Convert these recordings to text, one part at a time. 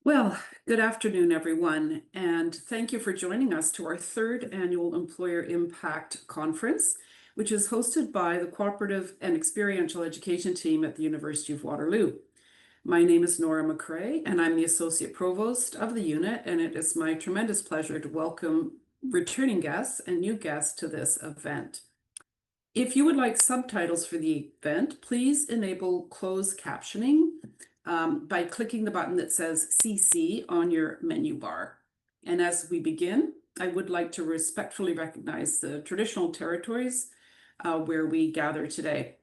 Well, good afternoon, everyone, and thank you for joining us to our third annual Employer Impact Conference, which is hosted by the Cooperative and Experiential Education team at the University of Waterloo. My name is Nora McCrae, and I'm the Associate Provost of the unit, and it is my tremendous pleasure to welcome returning guests and new guests to this event. If you would like subtitles for the event, please enable closed captioning by clicking the button that says CC on your menu bar. And as we begin, I would like to respectfully recognize the traditional territories where we gather today.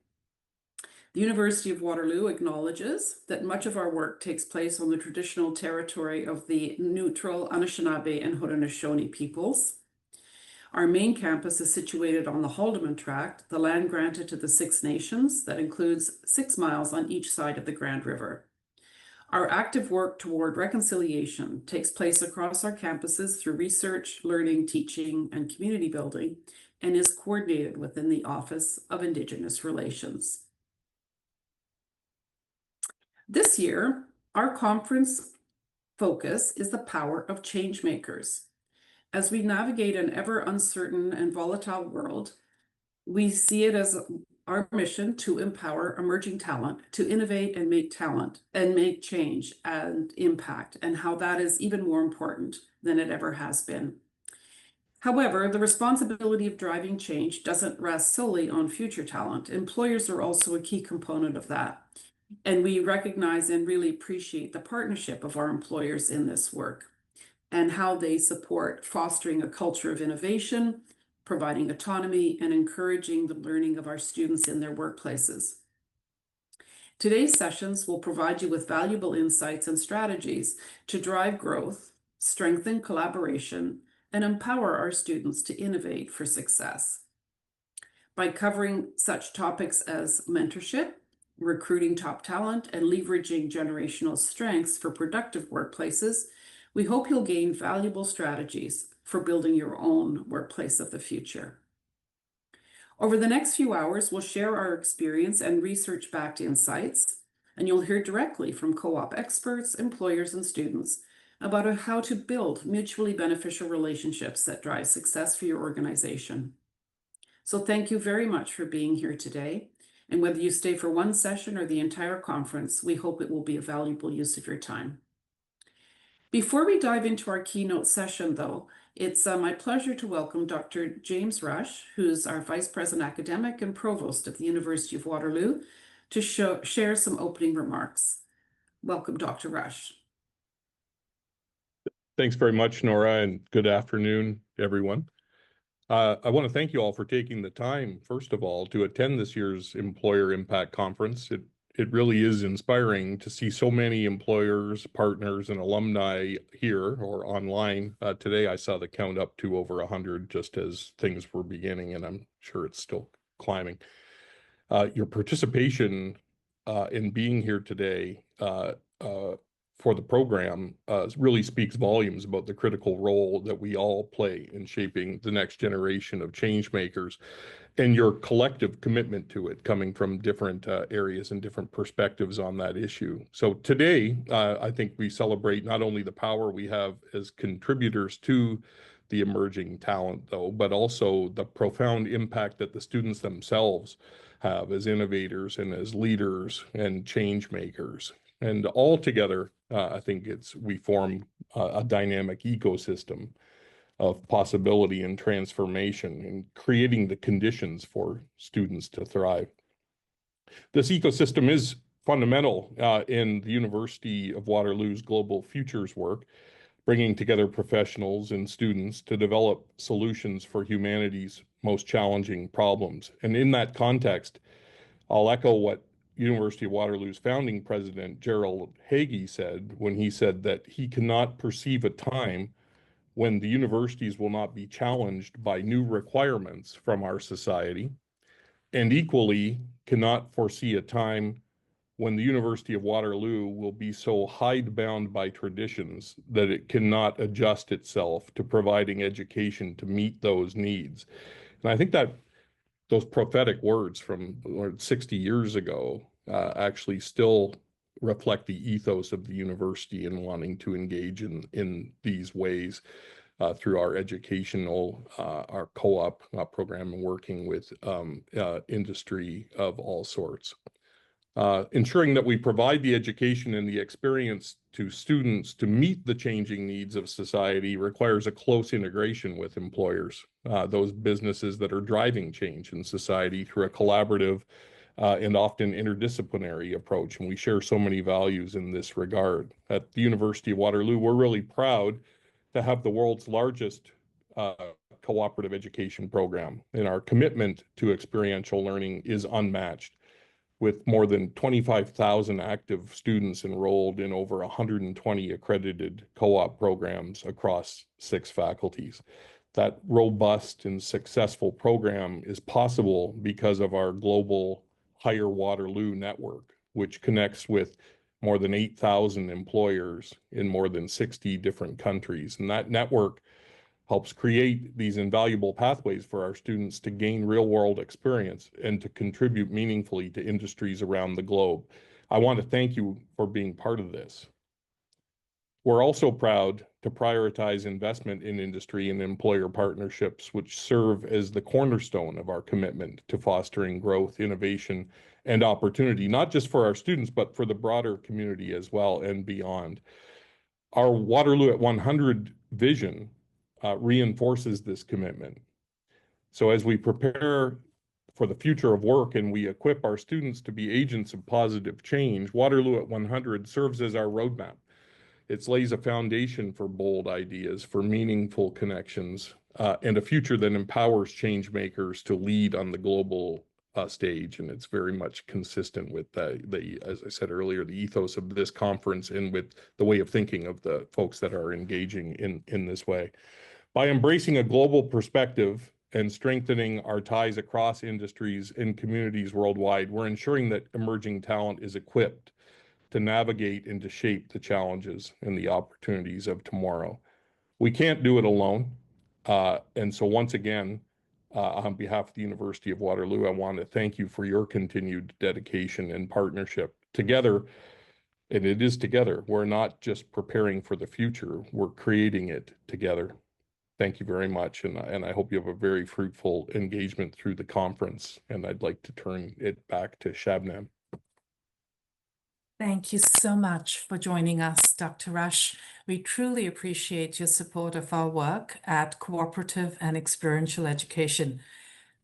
The University of Waterloo acknowledges that much of our work takes place on the traditional territory of the neutral Anishinaabe and Haudenosaunee peoples. Our main campus is situated on the Haldeman Tract, the land granted to the Six Nations that includes 6 miles on each side of the Grand River. Our active work toward reconciliation takes place across our campuses through research, learning, teaching, and community building, and is coordinated within the Office of Indigenous Relations. This year, our conference focus is the power of change makers. As we navigate an ever uncertain and volatile world, we see it as our mission to empower emerging talent, to innovate and make change and impact, and how that is even more important than it ever has been. However, the responsibility of driving change doesn't rest solely on future talent. Employers are also a key component of that. And we recognize and really appreciate the partnership of our employers in this work and how they support fostering a culture of innovation, providing autonomy, and encouraging the learning of our students in their workplaces. Today's sessions will provide you with valuable insights and strategies to drive growth, strengthen collaboration, and empower our students to innovate for success. By covering such topics as mentorship, recruiting top talent, and leveraging generational strengths for productive workplaces, we hope you'll gain valuable strategies for building your own workplace of the future. Over the next few hours, we'll share our experience and research-backed insights, and you'll hear directly from co-op experts, employers, and students about how to build mutually beneficial relationships that drive success for your organization. So thank you very much for being here today. And whether you stay for one session or the entire conference, we hope it will be a valuable use of your time. Before we dive into our keynote session, though, it's my pleasure to welcome Dr. James Rush, who's our Vice President Academic and Provost at the University of Waterloo, to share some opening remarks. Welcome, Dr. Rush. Thanks very much, Nora, and good afternoon, everyone. I want to thank you all for taking the time, first of all, to attend this year's Employer Impact Conference. It really is inspiring to see so many employers, partners, and alumni here or online. Today, I saw the count up to over 100 just as things were beginning, and I'm sure it's still climbing. Your participation in being here today for the program really speaks volumes about the critical role that we all play in shaping the next generation of change makers and your collective commitment to it coming from different areas and different perspectives on that issue. So today, I think we celebrate not only the power we have as contributors to the emerging talent, though, but also the profound impact that the students themselves have as innovators and as leaders and change makers. And all together, I think we form a dynamic ecosystem of possibility and transformation and creating the conditions for students to thrive. This ecosystem is fundamental in the University of Waterloo's Global Futures work, bringing together professionals and students to develop solutions for humanity's most challenging problems. And in that context, I'll echo what University of Waterloo's founding president, Gerald Hagee, said when he said that he cannot perceive a time when the universities will not be challenged by new requirements from our society, and equally cannot foresee a time when the University of Waterloo will be so hidebound by traditions that it cannot adjust itself to providing education to meet those needs. And I think that those prophetic words from 60 years ago actually still reflect the ethos of the university and wanting to engage in these ways through our educational, our co-op program, and working with industry of all sorts. Ensuring that we provide the education and the experience to students to meet the changing needs of society requires a close integration with employers, those businesses that are driving change in society through a collaborative and often interdisciplinary approach. And we share so many values in this regard. At the University of Waterloo, we're really proud to have the world's largest cooperative education program, and our commitment to experiential learning is unmatched, with more than 25,000 active students enrolled in over 120 accredited co-op programs across 6 faculties. That robust and successful program is possible because of our global Higher Waterloo network, which connects with more than 8,000 employers in more than 60 different countries. And that network helps create these invaluable pathways for our students to gain real-world experience and to contribute meaningfully to industries around the globe. I want to thank you for being part of this. We're also proud to prioritize investment in industry and employer partnerships, which serve as the cornerstone of our commitment to fostering growth, innovation, and opportunity, not just for our students, but for the broader community as well and beyond. Our Waterloo at 100 vision reinforces this commitment. So as we prepare for the future of work and we equip our students to be agents of positive change, Waterloo at 100 serves as our roadmap. It lays a foundation for bold ideas, for meaningful connections, and a future that empowers change makers to lead on the global stage. And it's very much consistent with the, as I said earlier, the ethos of this conference and with the way of thinking of the folks that are engaging in this way. By embracing a global perspective and strengthening our ties across industries and communities worldwide, we're ensuring that emerging talent is equipped to navigate and to shape the challenges and the opportunities of tomorrow. We can't do it alone. And so once again, on behalf of the University of Waterloo, I want to thank you for your continued dedication and partnership. Together, and it is together, we're not just preparing for the future, we're creating it together. Thank you very much, and I hope you have a very fruitful engagement through the conference. And I'd like to turn it back to Shabnam. Thank you so much for joining us, Dr. Rush. We truly appreciate your support of our work at Cooperative and Experiential Education.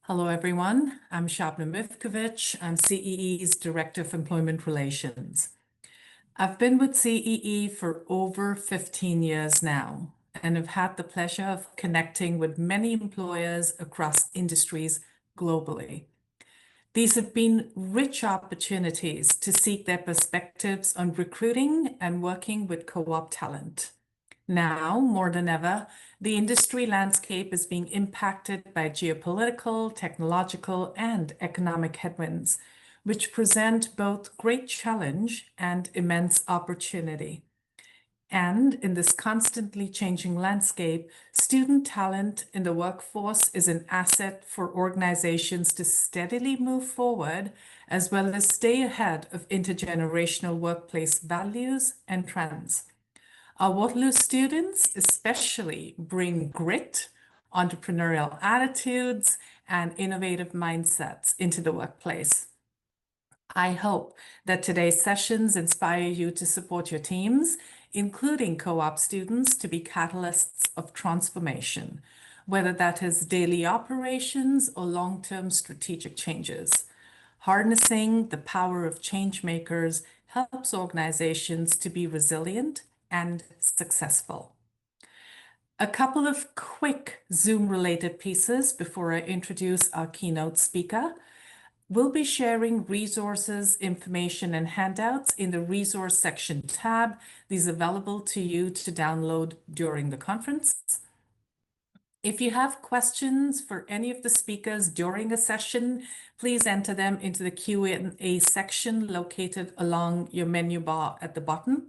Hello, everyone. I'm Shabnam Ivkovic. I'm CEE's Director of Employment Relations. I've been with CEE for over 15 years now, and have had the pleasure of connecting with many employers across industries globally. These have been rich opportunities to seek their perspectives on recruiting and working with co-op talent. Now, more than ever, the industry landscape is being impacted by geopolitical, technological, and economic headwinds, which present both great challenge and immense opportunity. And in this constantly changing landscape, student talent in the workforce is an asset for organizations to steadily move forward, as well as stay ahead of intergenerational workplace values and trends. Our Waterloo students especially bring grit, entrepreneurial attitudes, and innovative mindsets into the workplace. I hope that today's sessions inspire you to support your teams, including co-op students, to be catalysts of transformation, whether that is daily operations or long-term strategic changes. Harnessing the power of change makers helps organizations to be resilient and successful. A couple of quick Zoom-related pieces before I introduce our keynote speaker. We'll be sharing resources, information, and handouts in the resource section tab. These are available to you to download during the conference. If you have questions for any of the speakers during a session, please enter them into the Q&A section located along your menu bar at the bottom.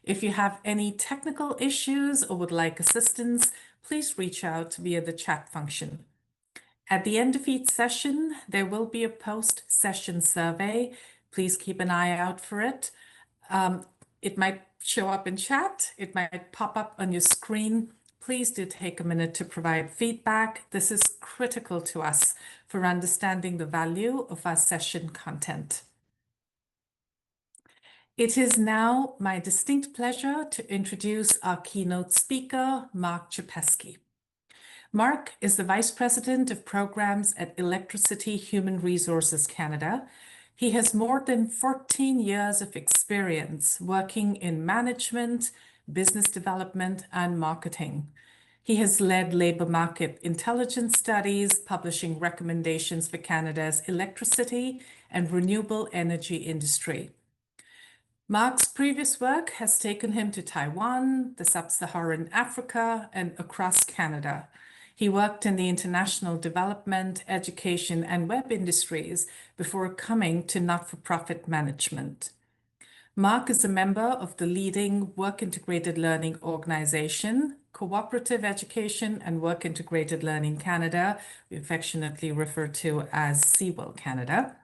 If you have any technical issues or would like assistance, please reach out via the chat function. At the end of each session, there will be a post-session survey. Please keep an eye out for it. It might show up in chat, it might pop up on your screen. Please do take a minute to provide feedback. This is critical to us for understanding the value of our session content. It is now my distinct pleasure to introduce our keynote speaker, Mark Czapesky. Mark is the Vice President of Programs at Electricity Human Resources Canada. He has more than 14 years of experience working in management, business development, and marketing. He has led labor market intelligence studies, publishing recommendations for Canada's electricity and renewable energy industry. Mark's previous work has taken him to Taiwan, the sub-Saharan Africa, and across Canada. He worked in the international development, education, and web industries before coming to not-for-profit management. Mark is a member of the leading work-integrated learning organization, Co-operative Education and Work-Integrated Learning Canada, we affectionately refer to as CWIL Canada.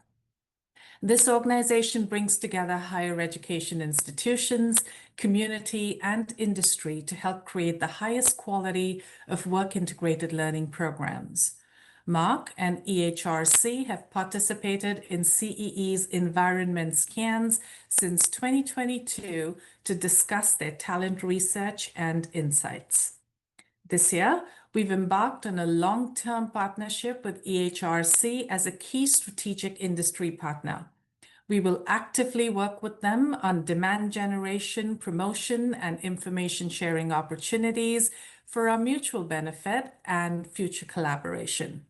This organization brings together higher education institutions, community, and industry to help create the highest quality of work-integrated learning programs. Mark and EHRC have participated in CEE's environment scans since 2022 to discuss their talent research and insights. This year, we've embarked on a long-term partnership with EHRC as a key strategic industry partner. We will actively work with them on demand generation, promotion, and information sharing opportunities for our mutual benefit and future collaboration.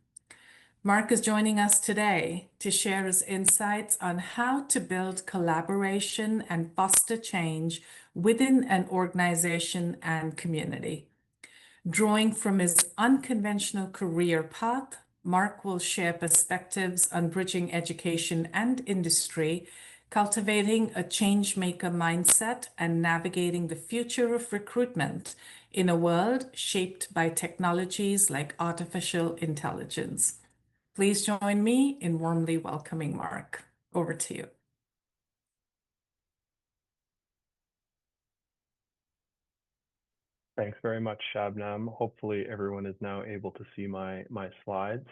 Mark is joining us today to share his insights on how to build collaboration and foster change within an organization and community. Drawing from his unconventional career path, Mark will share perspectives on bridging education and industry, cultivating a change-maker mindset, and navigating the future of recruitment in a world shaped by technologies like artificial intelligence. Please join me in warmly welcoming Mark. Over to you. Thanks very much, Shabnam. Hopefully everyone is now able to see my slides.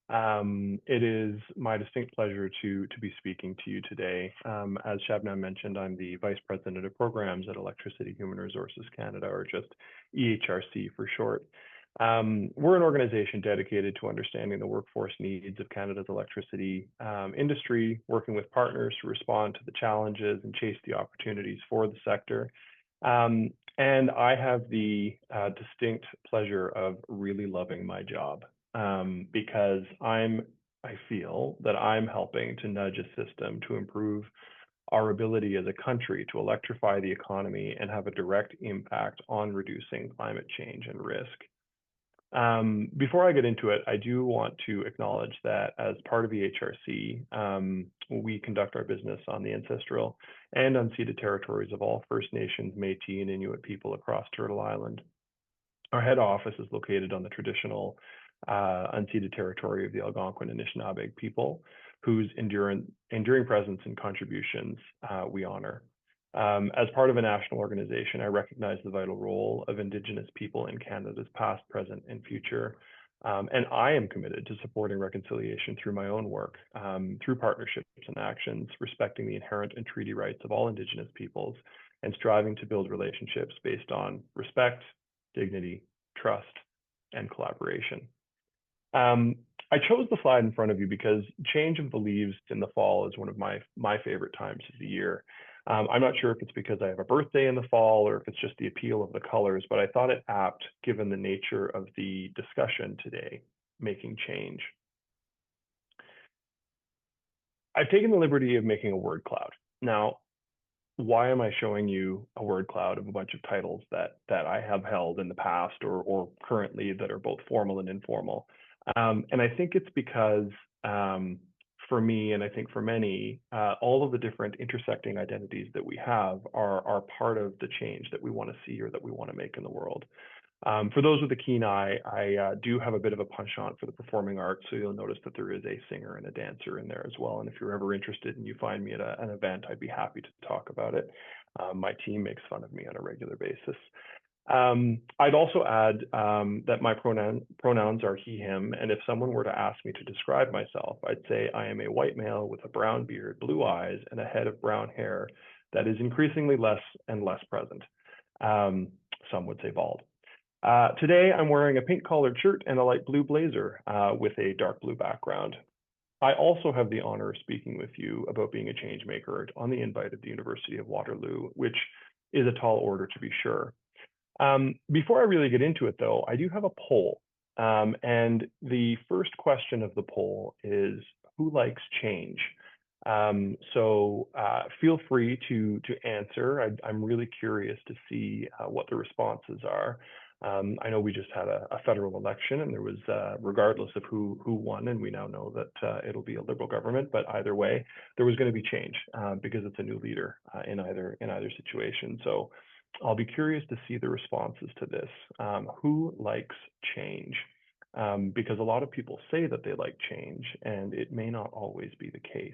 It is my distinct pleasure to be speaking to you today. As Shabnam mentioned, I'm the Vice President of Programs at Electricity Human Resources Canada, or just EHRC for short. We're an organization dedicated to understanding the workforce needs of Canada's electricity industry, working with partners to respond to the challenges and chase the opportunities for the sector. And I have the distinct pleasure of really loving my job because I feel that I'm helping to nudge a system to improve our ability as a country to electrify the economy and have a direct impact on reducing climate change and risk. Before I get into it, I do want to acknowledge that as part of EHRC, we conduct our business on the ancestral and unceded territories of all First Nations, Métis, and Inuit people across Turtle Island. Our head office is located on the traditional unceded territory of the Algonquin and Anishinaabe people, whose enduring presence and contributions we honor. As part of a national organization, I recognize the vital role of Indigenous people in Canada's past, present, and future. And I am committed to supporting reconciliation through my own work, through partnerships and actions, respecting the inherent and treaty rights of all Indigenous peoples, and striving to build relationships based on respect, dignity, trust, and collaboration. I chose the slide in front of you because change of the leaves in the fall is one of my favorite times of the year. I'm not sure if it's because I have a birthday in the fall or if it's just the appeal of the colors, but I thought it apt given the nature of the discussion today, making change. I've taken the liberty of making a word cloud. Now, why am I showing you a word cloud of a bunch of titles that I have held in the past or currently that are both formal and informal? And I think it's because for me, and I think for many, all of the different intersecting identities that we have are part of the change that we want to see or that we want to make in the world. For those with a keen eye, I do have a bit of a penchant for the performing arts, so you'll notice that there is a singer and a dancer in there as well. And if you're ever interested and you find me at an event, I'd be happy to talk about it. My team makes fun of me on a regular basis. I'd also add that my pronouns are he, him, and if someone were to ask me to describe myself, I'd say I am a white male with a brown beard, blue eyes, and a head of brown hair that is increasingly less and less present. Some would say bald. Today, I'm wearing a pink collared shirt and a light blue blazer with a dark blue background. I also have the honor of speaking with you about being a change maker on the invite of the University of Waterloo, which is a tall order to be sure. Before I really get into it, though, I do have a poll. And the first question of the poll is, who likes change? So feel free to answer. I'm really curious to see what the responses are. I know we just had a federal election, and there was, regardless of who won, and we now know that it'll be a Liberal government, but either way, there was going to be change because it's a new leader in either situation. So I'll be curious to see the responses to this. Who likes change? Because a lot of people say that they like change, and it may not always be the case.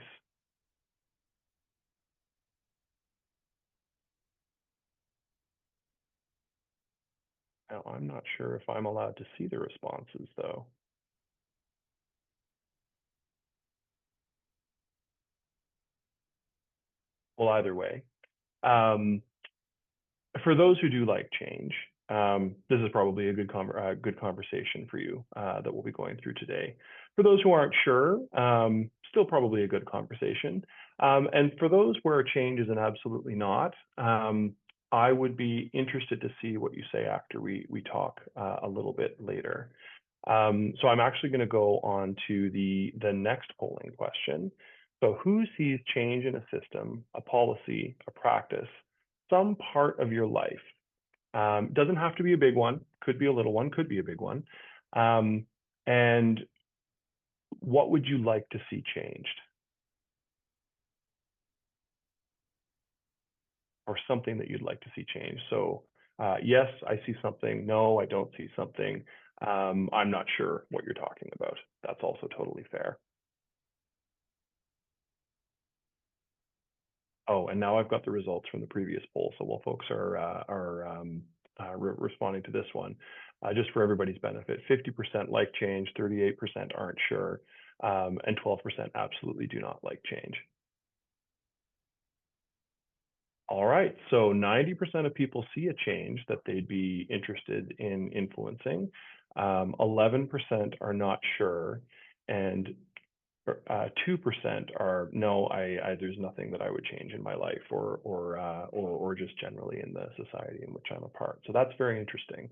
Now, I'm not sure if I'm allowed to see the responses, though. Well, either way. For those who do like change, this is probably a good conversation for you that we'll be going through today. For those who aren't sure, still probably a good conversation. And for those where change is an absolutely not, I would be interested to see what you say after we talk a little bit later. So I'm actually going to go on to the next polling question. So who sees change in a system, a policy, a practice, some part of your life? Doesn't have to be a big one, could be a little one, could be a big one. And what would you like to see changed? Or something that you'd like to see changed. So yes, I see something. No, I don't see something. I'm not sure what you're talking about. That's also totally fair. Oh, and now I've got the results from the previous poll. So while folks are responding to this one, just for everybody's benefit, 50% like change, 38% aren't sure, and 12% absolutely do not like change. All right, so 90% of people see a change that they'd be interested in influencing. 11% are not sure, and 2% are no. There's nothing that I would change in my life, or just generally in the society in which I'm a part. So that's very interesting.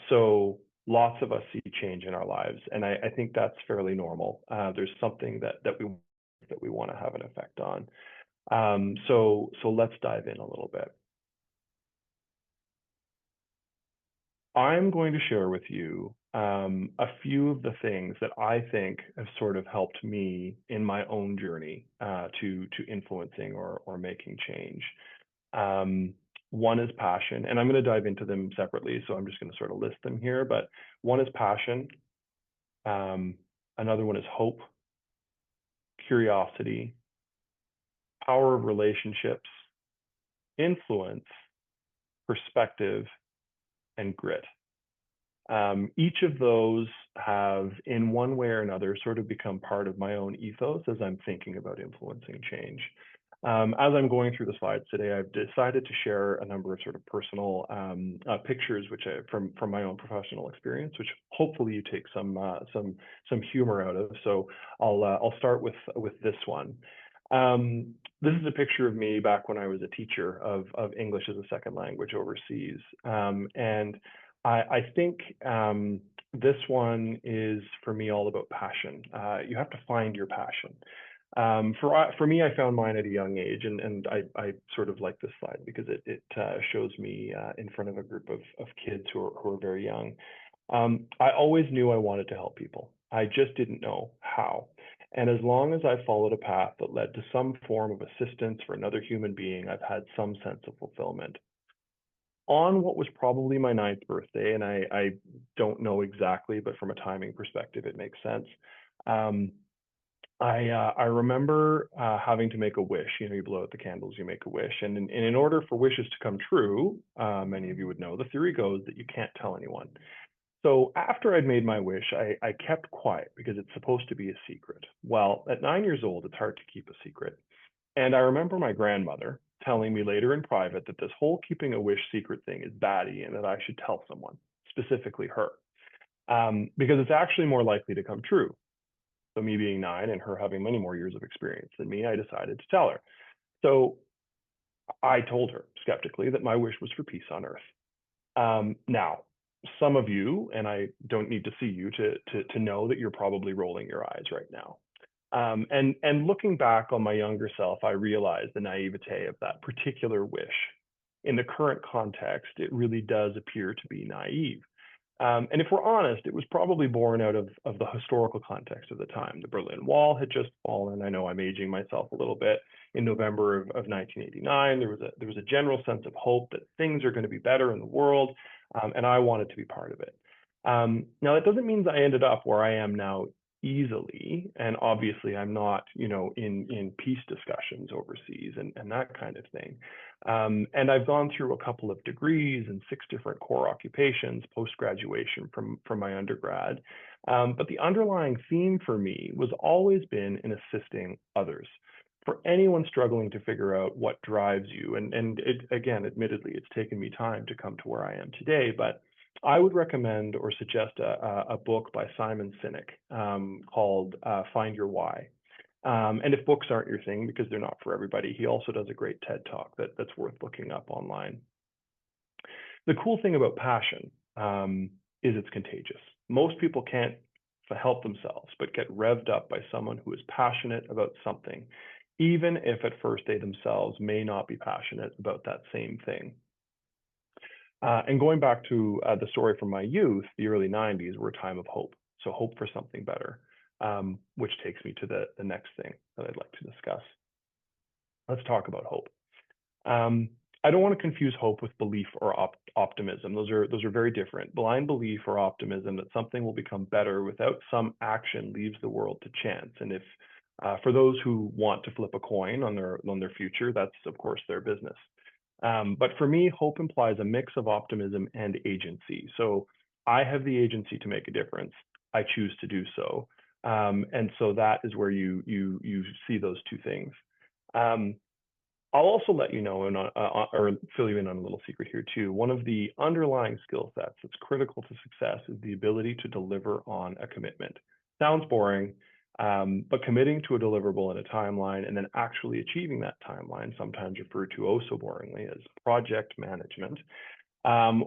So lots of us see change in our lives, and I think that's fairly normal. There's something that we want to have an effect on. So let's dive in a little bit. I'm going to share with you a few of the things that I think have sort of helped me in my own journey to influencing or making change. One is passion, and I'm going to dive into them separately, so I'm just going to sort of list them here. But one is passion. Another one is hope, curiosity, power of relationships, influence, perspective, and grit. Each of those have, in one way or another, sort of become part of my own ethos as I'm thinking about influencing change. As I'm going through the slides today, I've decided to share a number of sort of personal pictures, which from my own professional experience, which hopefully you take some humor out of. So I'll start with this one. This is a picture of me back when I was a teacher of English as a second language overseas, and I think this one is for me all about passion. You have to find your passion. For me, I found mine at a young age, and I sort of like this slide because it shows me in front of a group of kids who are very young. I always knew I wanted to help people. I just didn't know how. And as long as I followed a path that led to some form of assistance for another human being, I've had some sense of fulfillment. on what was probably my 9th birthday, and I don't know exactly, but from a timing perspective, it makes sense. I remember having to make a wish. You know, you blow out the candles, you make a wish, and in order for wishes to come true, many of you would know, the theory goes that you can't tell anyone. So after I'd made my wish, I kept quiet because it's supposed to be a secret. Well, at 9 years old, it's hard to keep a secret. And I remember my grandmother telling me later in private that this whole keeping a wish secret thing is batty and that I should tell someone, specifically her, because it's actually more likely to come true. So me being 9 and her having many more years of experience than me, I decided to tell her. So I told her skeptically that my wish was for peace on earth. Now, some of you, and I don't need to see you to know that you're probably rolling your eyes right now. And looking back on my younger self, I realized the naivete of that particular wish. In the current context, it really does appear to be naive. And if we're honest, it was probably born out of the historical context of the time. The Berlin Wall had just fallen. I know I'm aging myself a little bit. In November of 1989, there was a general sense of hope that things are going to be better in the world, and I wanted to be part of it. Now, that doesn't mean that I ended up where I am now easily, and obviously I'm not, you know, in peace discussions overseas and that kind of thing. And I've gone through a couple of degrees and 6 different core occupations post-graduation from my undergrad. But the underlying theme for me was always been in assisting others. For anyone struggling to figure out what drives you, and it, again, admittedly, it's taken me time to come to where I am today, but I would recommend or suggest a book by Simon Sinek called Find Your Why. And if books aren't your thing, because they're not for everybody, he also does a great TED Talk that's worth looking up online. The cool thing about passion is it's contagious. Most people can't help themselves, but get revved up by someone who is passionate about something, even if at first they themselves may not be passionate about that same thing. And going back to the story from my youth, the early 90s were a time of hope. So hope for something better, which takes me to the next thing that I'd like to discuss. Let's talk about hope. I don't want to confuse hope with belief or optimism. Those are very different. Blind belief or optimism that something will become better without some action leaves the world to chance. And if for those who want to flip a coin on their future, that's of course their business. But for me, hope implies a mix of optimism and agency. So I have the agency to make a difference. I choose to do so. And so that is where you see those two things. I'll also let you know, or fill you in on a little secret here too. One of the underlying skill sets that's critical to success is the ability to deliver on a commitment. Sounds boring, but committing to a deliverable in a timeline and then actually achieving that timeline, sometimes referred to oh so boringly as project management,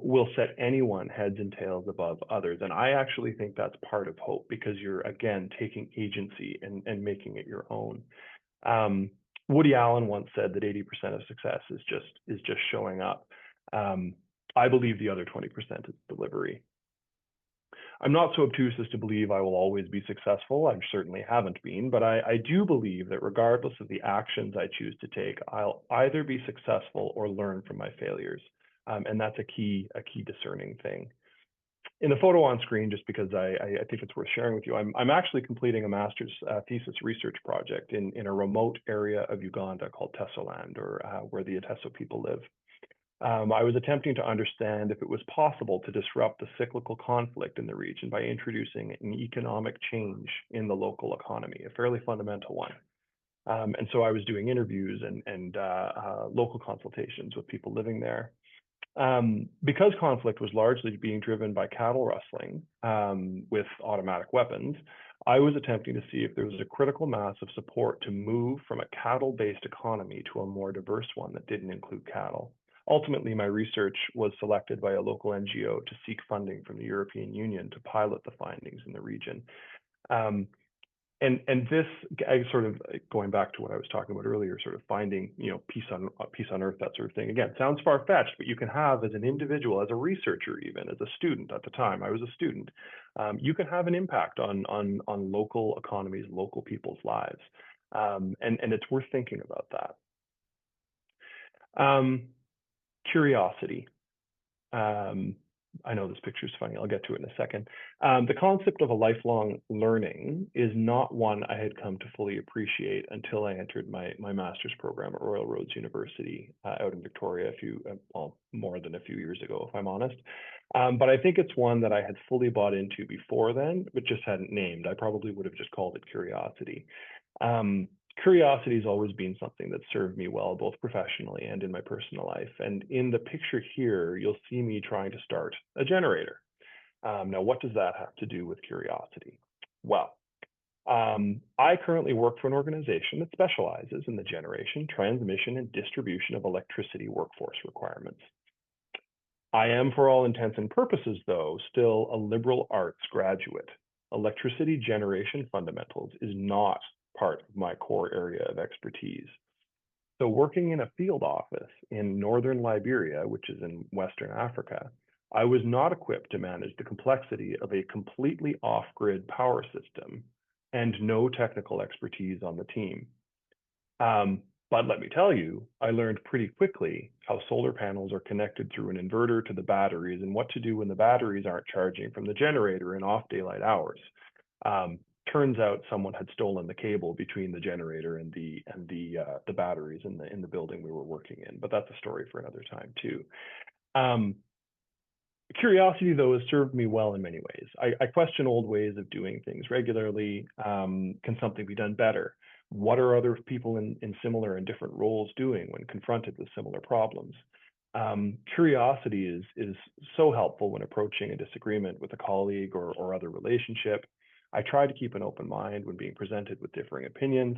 will set anyone heads and tails above others. And I actually think that's part of hope, because you're, again, taking agency and making it your own. Woody Allen once said that 80% of success is just showing up. I believe the other 20% is delivery. I'm not so obtuse as to believe I will always be successful. I certainly haven't been, but I do believe that regardless of the actions I choose to take, I'll either be successful or learn from my failures. And that's a key discerning thing. In the photo on screen, just because I think it's worth sharing with you, I'm actually completing a master's thesis research project in a remote area of Uganda called Tesoland, or where the Ateso people live. I was attempting to understand if it was possible to disrupt the cyclical conflict in the region by introducing an economic change in the local economy, a fairly fundamental one. And so I was doing interviews and local consultations with people living there. Because conflict was largely being driven by cattle rustling with automatic weapons, I was attempting to see if there was a critical mass of support to move from a cattle-based economy to a more diverse one that didn't include cattle. Ultimately, my research was selected by a local NGO to seek funding from the European Union to pilot the findings in the region. And this, sort of going back to what I was talking about earlier, sort of finding, peace on earth, that sort of thing. Again, sounds far-fetched, but you can have, as an individual, as a researcher, even as a student. At the time, I was a student. You can have an impact on local economies, local people's lives, and it's worth thinking about that. Curiosity. I know this picture is funny. I'll get to it in a second. The concept of a lifelong learning is not one I had come to fully appreciate until I entered my master's program at Royal Roads University out in Victoria more than a few years ago, if I'm honest. But I think it's one that I had fully bought into before then, but just hadn't named. I probably would have just called it curiosity. Curiosity has always been something that served me well, both professionally and in my personal life. And in the picture here, you'll see me trying to start a generator. Now, what does that have to do with curiosity? Well, I currently work for an organization that specializes in the generation, transmission, and distribution of electricity workforce requirements. I am, for all intents and purposes, though, still a liberal arts graduate. Electricity generation fundamentals is not part of my core area of expertise. So working in a field office in northern Liberia, which is in Western Africa, I was not equipped to manage the complexity of a completely off-grid power system and no technical expertise on the team. But let me tell you, I learned pretty quickly how solar panels are connected through an inverter to the batteries and what to do when the batteries aren't charging from the generator in off daylight hours. Turns out someone had stolen the cable between the generator and the batteries in the building we were working in, but that's a story for another time too. Curiosity, though, has served me well in many ways. I question old ways of doing things regularly. Can something be done better? What are other people in similar and different roles doing when confronted with similar problems? Curiosity is so helpful when approaching a disagreement with a colleague or other relationship. I try to keep an open mind when being presented with differing opinions.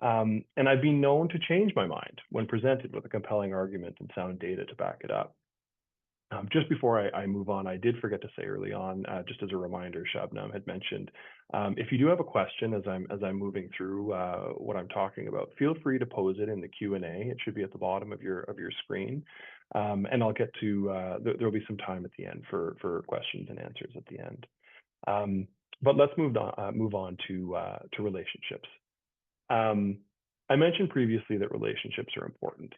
And I've been known to change my mind when presented with a compelling argument and sound data to back it up. Just before I move on, I did forget to say early on, just as a reminder, Shabnam had mentioned, if you do have a question as I'm moving through what I'm talking about, feel free to pose it in the Q&A. It should be at the bottom of your screen, and I'll get to. There'll be some time at the end for questions and answers at the end. But let's move on to relationships. I mentioned previously that relationships are important.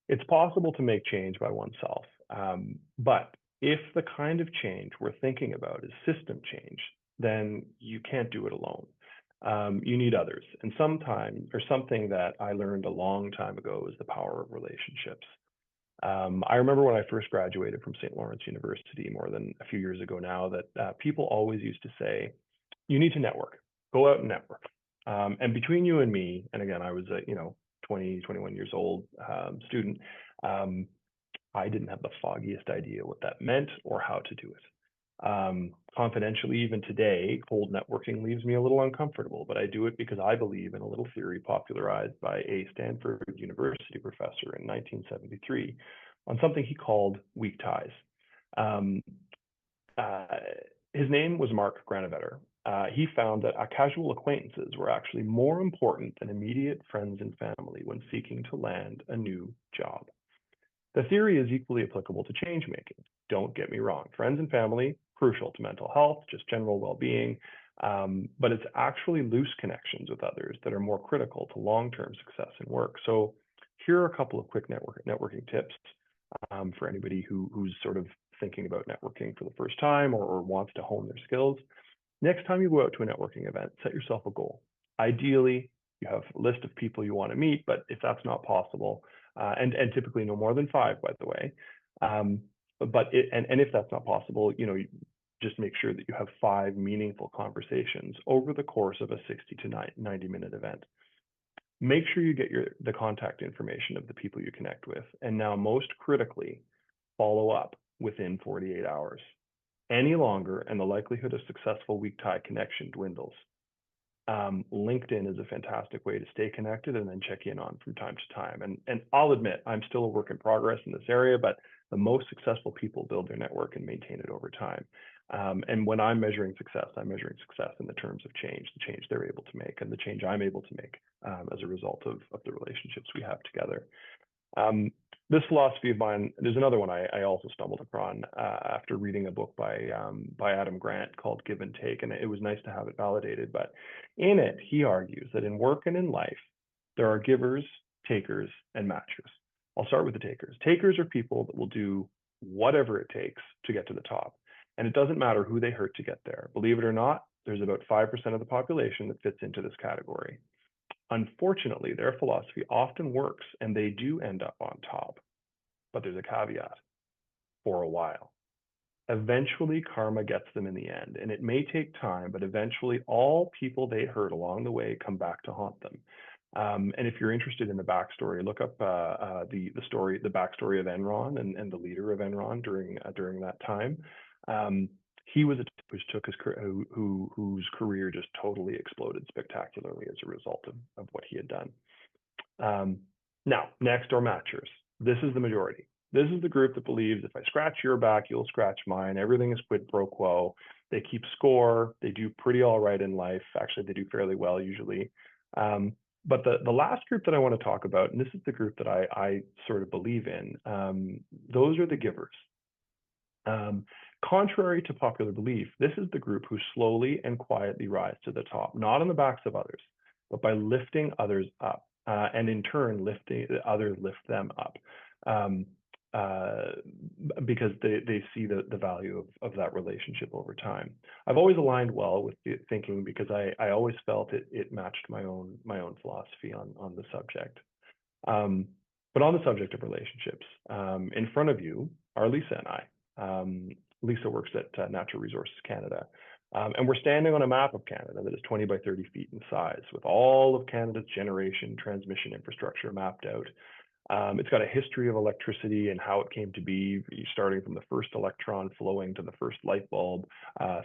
It's possible to make change by oneself, but if the kind of change we're thinking about is system change, then you can't do it alone. You need others, and something that I learned a long time ago is the power of relationships. I remember when I first graduated from St. Lawrence University more than a few years ago now that people always used to say, you need to network, go out and network. And between you and me, and again, I was a 20, 21 years old student, I didn't have the foggiest idea what that meant or how to do it. Confidentially, even today, cold networking leaves me a little uncomfortable, but I do it because I believe in a little theory popularized by a Stanford University professor in 1973 on something he called weak ties. His name was Mark Granovetter. He found that casual acquaintances were actually more important than immediate friends and family when seeking to land a new job. The theory is equally applicable to change making. Don't get me wrong, friends and family, crucial to mental health, just general well-being, but it's actually loose connections with others that are more critical to long-term success in work. So here are a couple of quick networking tips for anybody who's sort of thinking about networking for the first time or wants to hone their skills. Next time you go out to a networking event, set yourself a goal. Ideally, you have a list of people you want to meet, but if that's not possible, and typically no more than 5, by the way, and if that's not possible, you just make sure that you have 5 meaningful conversations over the course of a 60 to 90-minute event. Make sure you get the contact information of the people you connect with, and now most critically, follow up within 48 hours. Any longer, and the likelihood of successful weak tie connection dwindles. LinkedIn is a fantastic way to stay connected and then check in on from time to time. And I'll admit, I'm still a work in progress in this area, but the most successful people build their network and maintain it over time. And when I'm measuring success in the terms of change, the change they're able to make and the change I'm able to make as a result of the relationships we have together. This philosophy of mine, there's another one I also stumbled upon after reading a book by Adam Grant called Give and Take, and it was nice to have it validated. But in it, he argues that in work and in life, there are givers, takers, and matchers. I'll start with the takers. Takers are people that will do whatever it takes to get to the top. And it doesn't matter who they hurt to get there. Believe it or not, there's about 5% of the population that fits into this category. Unfortunately, their philosophy often works and they do end up on top. But there's a caveat: for a while. Eventually, karma gets them in the end, and it may take time, but eventually all people they hurt along the way come back to haunt them. And if you're interested in the backstory, look up the backstory of Enron and the leader of Enron during that time. He was a whose career just totally exploded spectacularly as a result of what he had done. Now, next are matchers. This is the majority. This is the group that believes if I scratch your back, you'll scratch mine. Everything is quid pro quo. They keep score. They do pretty all right in life. Actually, they do fairly well usually. But the last group that I want to talk about, and this is the group that I sort of believe in, those are the givers. Contrary to popular belief, this is the group who slowly and quietly rise to the top, not on the backs of others, but by lifting others up, and in turn, others lift them up. Because they see the value of that relationship over time. I've always aligned well with the thinking because I always felt it matched my own philosophy on the subject. But on the subject of relationships, in front of you are Lisa and I. Lisa works at Natural Resources Canada. And we're standing on a map of Canada that is 20 by 30 feet in size, with all of Canada's generation transmission infrastructure mapped out. It's got a history of electricity and how it came to be, starting from the first electron flowing to the first light bulb,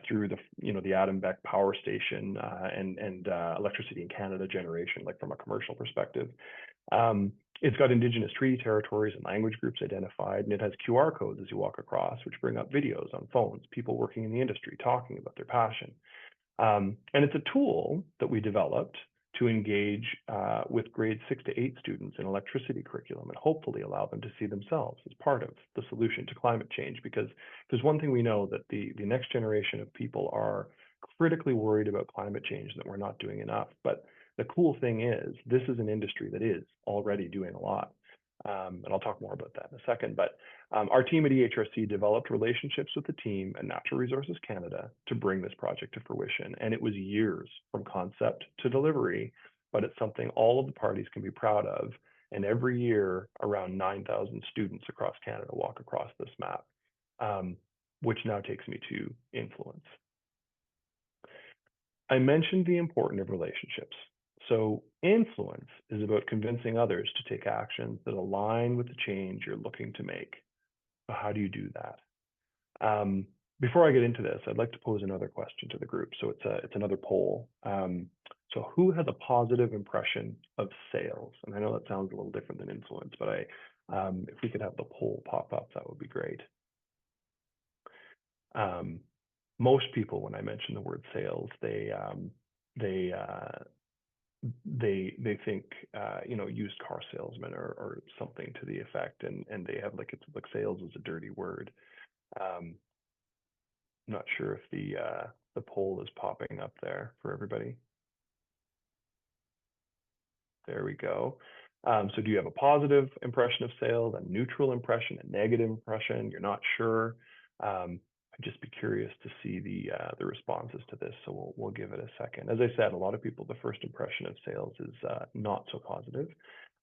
through the Adambeck power station, and electricity in Canada generation, like from a commercial perspective. It's got Indigenous treaty territories and language groups identified, and it has QR codes as you walk across, which bring up videos on phones, people working in the industry talking about their passion. And it's a tool that we developed to engage with grade 6 to 8 students in electricity curriculum and hopefully allow them to see themselves as part of the solution to climate change. Because there's one thing we know, that the next generation of people are critically worried about climate change, that we're not doing enough. But the cool thing is, this is an industry that is already doing a lot. And I'll talk more about that in a second. But our team at EHRC developed relationships with the team at Natural Resources Canada to bring this project to fruition. And it was years from concept to delivery, but it's something all of the parties can be proud of. And every year, around 9,000 students across Canada walk across this map, which now takes me to influence. I mentioned the importance of relationships. So influence is about convincing others to take actions that align with the change you're looking to make. So how do you do that? Before I get into this, I'd like to pose another question to the group. So it's another poll. So who has a positive impression of sales? And I know that sounds a little different than influence, but if we could have the poll pop up, that would be great. Most people, when I mention the word sales, they think used car salesman or something to the effect, and they have like sales is a dirty word. I'm not sure if the poll is popping up there for everybody. There we go. So do you have a positive impression of sales, a neutral impression, a negative impression? You're not sure. I'd just be curious to see the responses to this, so we'll give it a second. As I said, a lot of people, the first impression of sales is not so positive,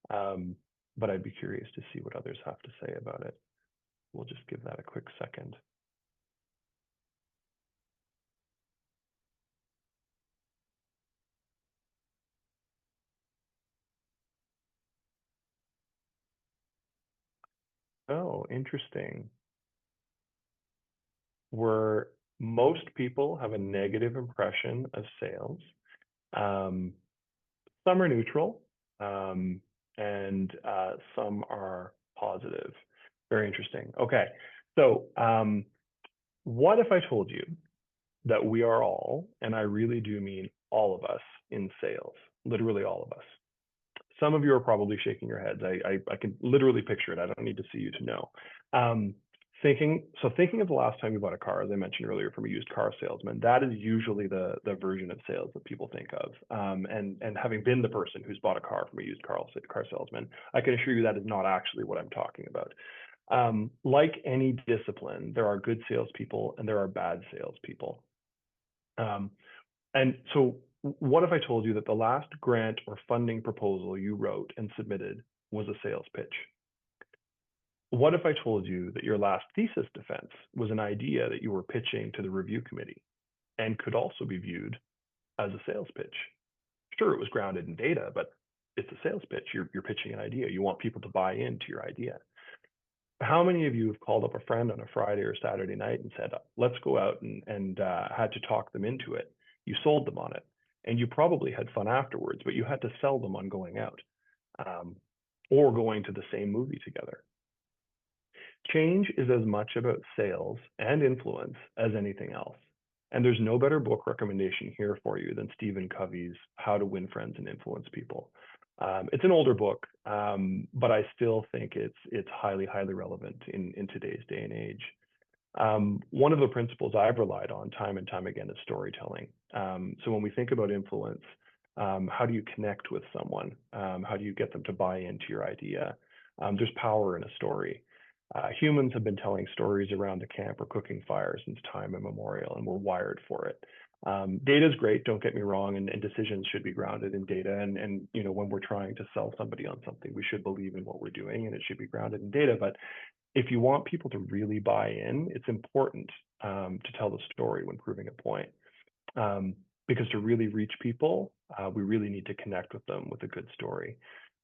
but I'd be curious to see what others have to say about it. We'll just give that a quick second. Oh, interesting. Where most people have a negative impression of sales. Some are neutral, and some are positive. Very interesting. Okay, so what if I told you that we are all, and I really do mean all of us, in sales, literally all of us? Some of you are probably shaking your heads. I can literally picture it. I don't need to see you to know. Thinking of the last time you bought a car, as I mentioned earlier, from a used car salesman, that is usually the version of sales that people think of. And having been the person who's bought a car from a used car salesman, I can assure you that is not actually what I'm talking about. Like any discipline, there are good salespeople and there are bad salespeople. And so what if I told you that the last grant or funding proposal you wrote and submitted was a sales pitch? What if I told you that your last thesis defense was an idea that you were pitching to the review committee and could also be viewed as a sales pitch? Sure, it was grounded in data, but it's a sales pitch. You're pitching an idea. You want people to buy into your idea. How many of you have called up a friend on a Friday or Saturday night and said, let's go out and had to talk them into it? You sold them on it, and you probably had fun afterwards, but you had to sell them on going out or going to the same movie together. Change is as much about sales and influence as anything else. And there's no better book recommendation here for you than Stephen Covey's How to Win Friends and Influence People. It's an older book, but I still think it's highly, highly relevant in today's day and age. One of the principles I've relied on time and time again is storytelling. So when we think about influence, how do you connect with someone? How do you get them to buy into your idea? There's power in a story. Humans have been telling stories around the camp or cooking fire since time immemorial, and we're wired for it. Data is great, don't get me wrong, and decisions should be grounded in data. And you know, when we're trying to sell somebody on something, we should believe in what we're doing, and it should be grounded in data. But if you want people to really buy in, it's important to tell the story when proving a point. Because to really reach people, we really need to connect with them with a good story.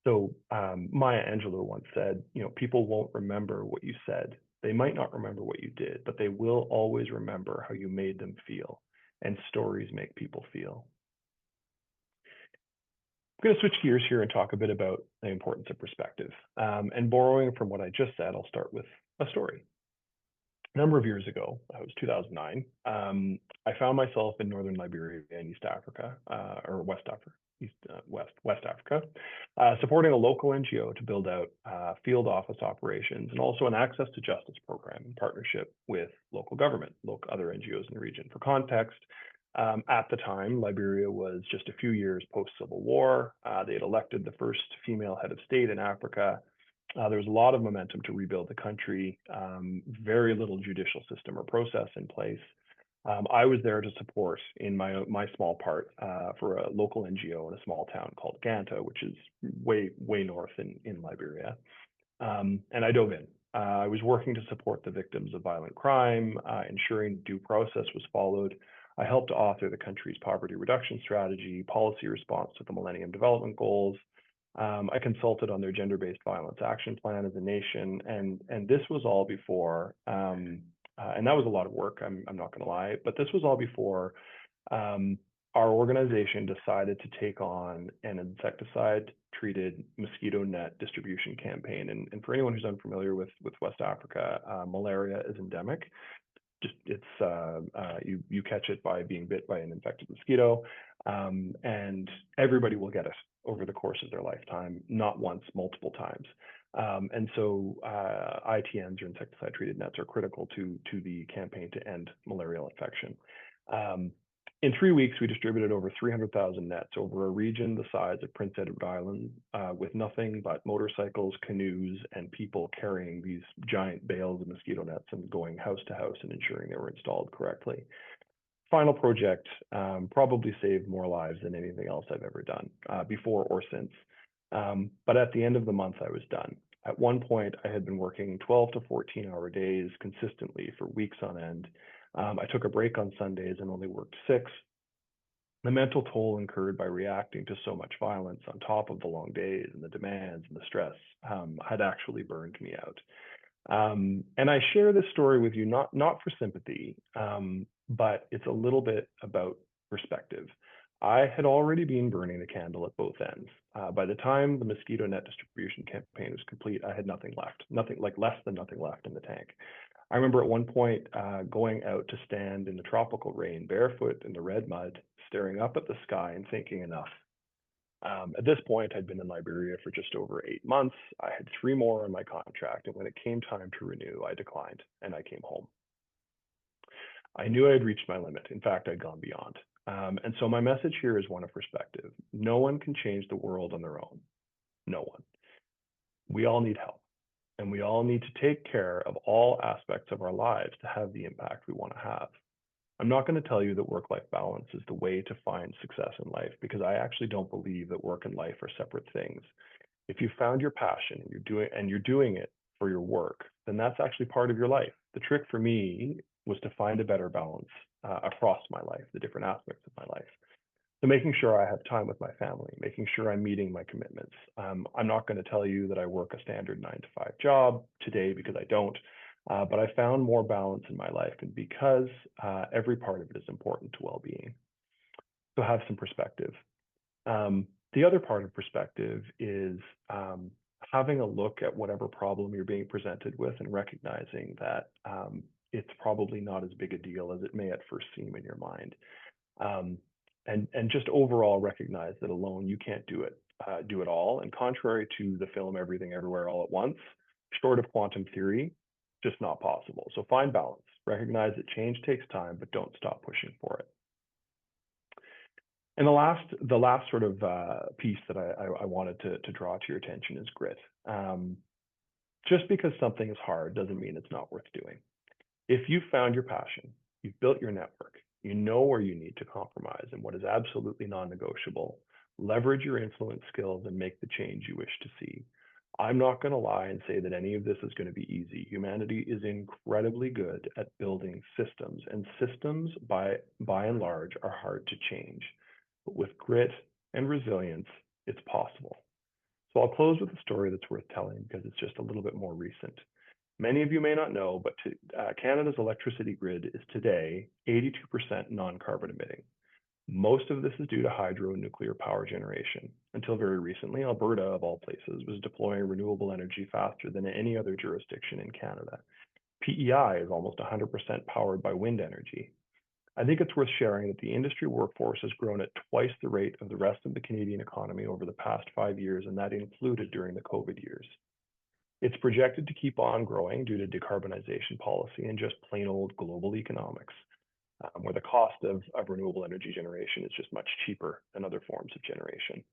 So Maya Angelou once said, you know, people won't remember what you said. They might not remember what you did, but they will always remember how you made them feel. And stories make people feel. I'm going to switch gears here and talk a bit about the importance of perspective. And borrowing from what I just said, I'll start with a story. A number of years ago, it was 2009, I found myself in northern Liberia in East Africa, or West Africa, West Africa, supporting a local NGO to build out field office operations and also an access to justice program in partnership with local government, other NGOs in the region. For context, at the time, Liberia was just a few years post-Civil War. They had elected the first female head of state in Africa. There was a lot of momentum to rebuild the country, very little judicial system or process in place. I was there to support in my small part for a local NGO in a small town called Ganta, which is way north in Liberia. And I dove in. I was working to support the victims of violent crime, ensuring due process was followed. I helped to author the country's poverty reduction strategy, policy response to the Millennium Development Goals. I consulted on their gender-based violence action plan as a nation, and this was all before, and that was a lot of work, I'm not going to lie, but this was all before our organization decided to take on an insecticide-treated mosquito net distribution campaign. And for anyone who's unfamiliar with West Africa, malaria is endemic. You catch it by being bit by an infected mosquito, and everybody will get it over the course of their lifetime, not once, multiple times. And so ITNs, or insecticide treated nets, are critical to the campaign to end malarial infection. In 3 weeks, we distributed over 300,000 nets over a region the size of Prince Edward Island, with nothing but motorcycles, canoes, and people carrying these giant bales of mosquito nets and going house to house and ensuring they were installed correctly. Final project probably saved more lives than anything else I've ever done, before or since. But at the end of the month, I was done. At one point, I had been working 12 to 14-hour days consistently for weeks on end. I took a break on Sundays and only worked 6. The mental toll incurred by reacting to so much violence on top of the long days and the demands and the stress had actually burned me out. And I share this story with you not for sympathy, but it's a little bit about perspective. I had already been burning the candle at both ends. By the time the mosquito net distribution campaign was complete, I had nothing left, less than nothing left in the tank. I remember at one point going out to stand in the tropical rain, barefoot in the red mud, staring up at the sky and thinking enough. At this point, I'd been in Liberia for just over 8 months. I had 3 more on my contract, and when it came time to renew, I declined and I came home. I knew I had reached my limit. In fact, I'd gone beyond. And so my message here is one of perspective. No one can change the world on their own. No one. We all need help. And we all need to take care of all aspects of our lives to have the impact we want to have. I'm not going to tell you that work-life balance is the way to find success in life, because I actually don't believe that work and life are separate things. If you found your passion and you're doing it for your work, then that's actually part of your life. The trick for me was to find a better balance across my life, the different aspects of my life. So making sure I have time with my family, making sure I'm meeting my commitments. I'm not going to tell you that I work a standard 9-to-5 job today, because I don't. But I found more balance in my life, and because every part of it is important to well-being. So have some perspective. The other part of perspective is having a look at whatever problem you're being presented with and recognizing that it's probably not as big a deal as it may at first seem in your mind. And just overall recognize that alone you can't do it all. And contrary to the film Everything Everywhere All at Once, short of quantum theory, just not possible. So find balance. Recognize that change takes time, but don't stop pushing for it. And the last sort of piece that I wanted to draw to your attention is grit. Just because something is hard doesn't mean it's not worth doing. If you've found your passion, you've built your network, you know where you need to compromise and what is absolutely non-negotiable, leverage your influence skills and make the change you wish to see. I'm not going to lie and say that any of this is going to be easy. Humanity is incredibly good at building systems, and systems by and large are hard to change. But with grit and resilience, it's possible. So I'll close with a story that's worth telling because it's just a little bit more recent. Many of you may not know, but Canada's electricity grid is today 82% non-carbon emitting. Most of this is due to hydro and nuclear power generation. Until very recently, Alberta, of all places, was deploying renewable energy faster than any other jurisdiction in Canada. PEI is almost 100% powered by wind energy. I think it's worth sharing that the industry workforce has grown at twice the rate of the rest of the Canadian economy over the past 5 years, and that included during the COVID years. It's projected to keep on growing due to decarbonization policy and just plain old global economics, where the cost of renewable energy generation is just much cheaper than other forms of generation.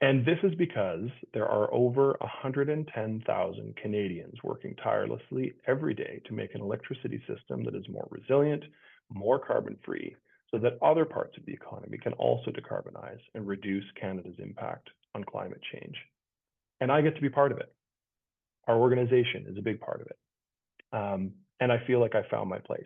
And this is because there are over 110,000 Canadians working tirelessly every day to make an electricity system that is more resilient, more carbon-free, so that other parts of the economy can also decarbonize and reduce Canada's impact on climate change. And I get to be part of it. Our organization is a big part of it. And I feel like I found my place.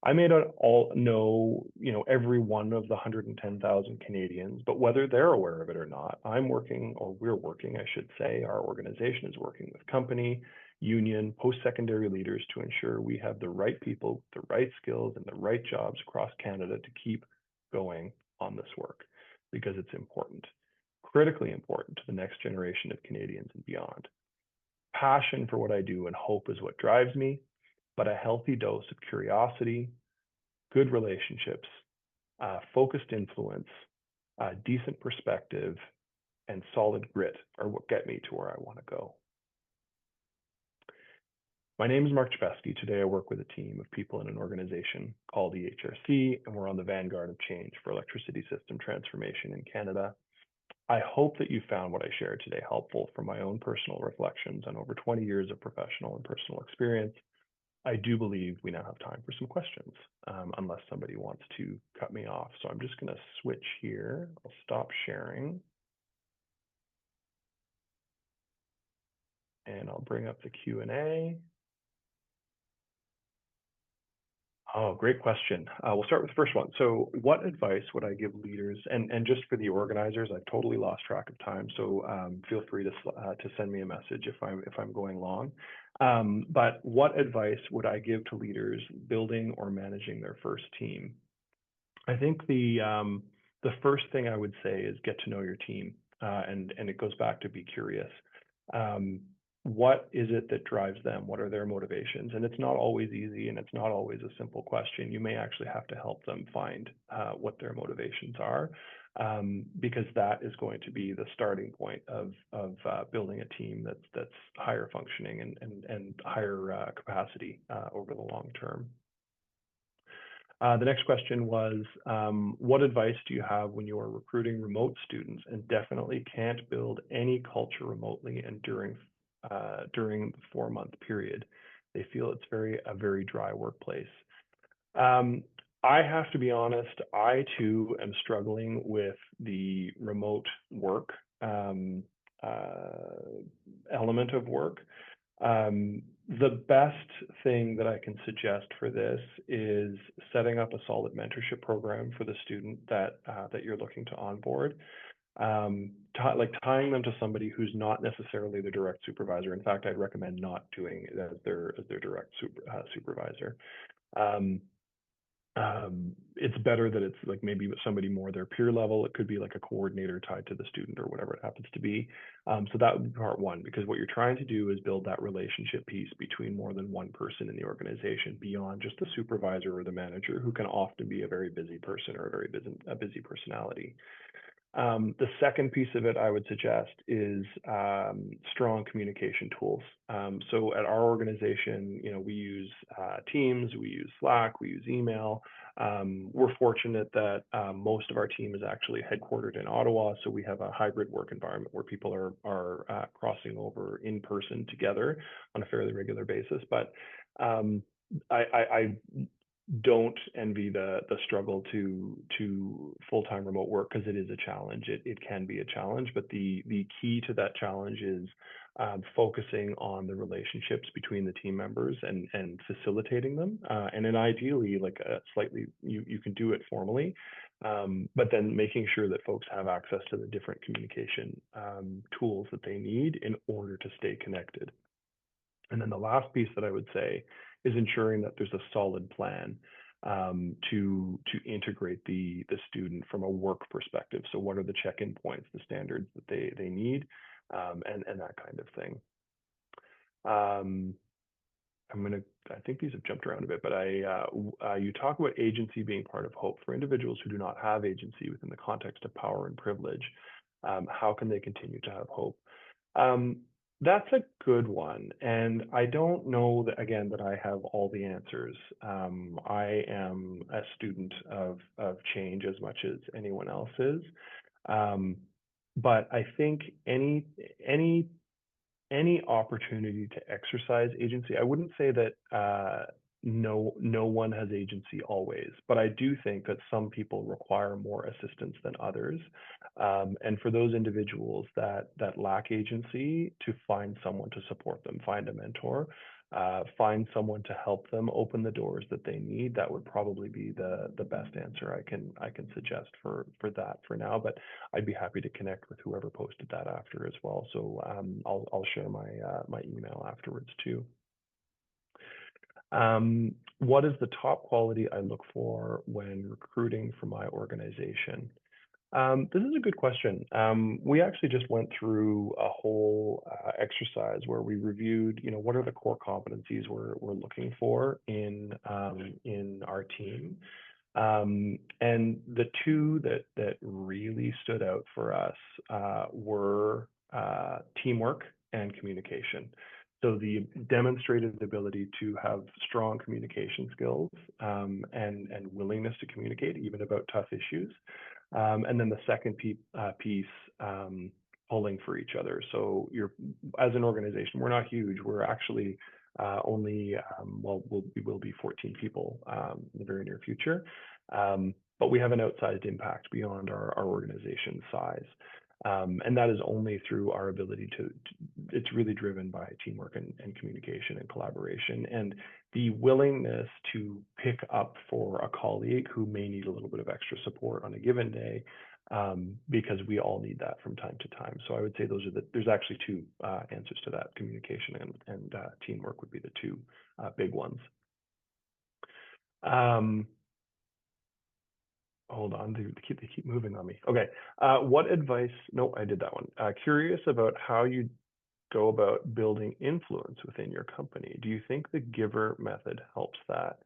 I may not all know, every one of the 110,000 Canadians, but whether they're aware of it or not, I'm working, or we're working, I should say, our organization is working with company, union, post-secondary leaders to ensure we have the right people, the right skills, and the right jobs across Canada to keep going on this work, because it's important, critically important to the next generation of Canadians and beyond. Passion for what I do and hope is what drives me, but a healthy dose of curiosity, good relationships, focused influence, decent perspective, and solid grit are what get me to where I want to go. My name is Mark Chbesky. Today I work with a team of people in an organization called EHRC, and we're on the vanguard of change for electricity system transformation in Canada. I hope that you found what I shared today helpful from my own personal reflections on over 20 years of professional and personal experience. I do believe we now have time for some questions, unless somebody wants to cut me off. So I'm just going to switch here. I'll stop sharing. And I'll bring up the Q&A. Oh, great question. We'll start with the first one. So what advice would I give leaders? And just for the organizers, I've totally lost track of time. So feel free to send me a message if I'm going long. But what advice would I give to leaders building or managing their first team? I think the first thing I would say is get to know your team, and it goes back to be curious. What is it that drives them? What are their motivations? And it's not always easy, and it's not always a simple question. You may actually have to help them find what their motivations are, because that is going to be the starting point of building a team that's higher functioning and higher capacity over the long term. The next question was, what advice do you have when you are recruiting remote students and definitely can't build any culture remotely and during the 4-month period? They feel it's a very dry workplace. I have to be honest, I too am struggling with the remote work element of work. The best thing that I can suggest for this is setting up a solid mentorship program for the student that you're looking to onboard. Like tying them to somebody who's not necessarily the direct supervisor. In fact, I'd recommend not doing it as their direct supervisor. It's better that it's like maybe with somebody more their peer level. It could be like a coordinator tied to the student or whatever it happens to be. So that would be part one, because what you're trying to do is build that relationship piece between more than one person in the organization beyond just the supervisor or the manager, who can often be a very busy person or a busy personality. The second piece of it I would suggest is strong communication tools. So at our organization, we use Teams, we use Slack, we use email. We're fortunate that most of our team is actually headquartered in Ottawa, so we have a hybrid work environment where people are crossing over in person together on a fairly regular basis. But I don't envy the struggle to full-time remote work, because it is a challenge. It can be a challenge, but the key to that challenge is focusing on the relationships between the team members and facilitating them. And then ideally, like you can do it formally, but then making sure that folks have access to the different communication tools that they need in order to stay connected. And then the last piece that I would say is ensuring that there's a solid plan to integrate the student from a work perspective. So what are the check-in points, the standards that they need, and that kind of thing. I think these have jumped around a bit, but you talk about agency being part of hope for individuals who do not have agency within the context of power and privilege. How can they continue to have hope? That's a good one. And I don't know that, again, that I have all the answers. I am a student of change as much as anyone else is. But I think any opportunity to exercise agency, I wouldn't say that no one has agency always, but I do think that some people require more assistance than others. And for those individuals that lack agency, to find someone to support them, find a mentor, find someone to help them open the doors that they need. That would probably be the best answer I can suggest for that for now. But I'd be happy to connect with whoever posted that after as well. So I'll share my email afterwards too. What is the top quality I look for when recruiting for my organization? This is a good question. We actually just went through a whole exercise where we reviewed, what are the core competencies we're looking for in our team. And the two that really stood out for us were teamwork and communication. So the demonstrated ability to have strong communication skills and willingness to communicate even about tough issues. And then the second piece, pulling for each other. So as an organization, we're not huge. We're actually only, we will be 14 people in the very near future. But we have an outsized impact beyond our organization's size. And that is only through our ability it's really driven by teamwork and communication and collaboration, and the willingness to pick up for a colleague who may need a little bit of extra support on a given day, because we all need that from time to time. So I would say there's actually two answers to that: communication and teamwork would be the two big ones. Hold on, they keep moving on me. Okay, what advice? No, I did that one. Curious about how you go about building influence within your company. Do you think the giver method helps that?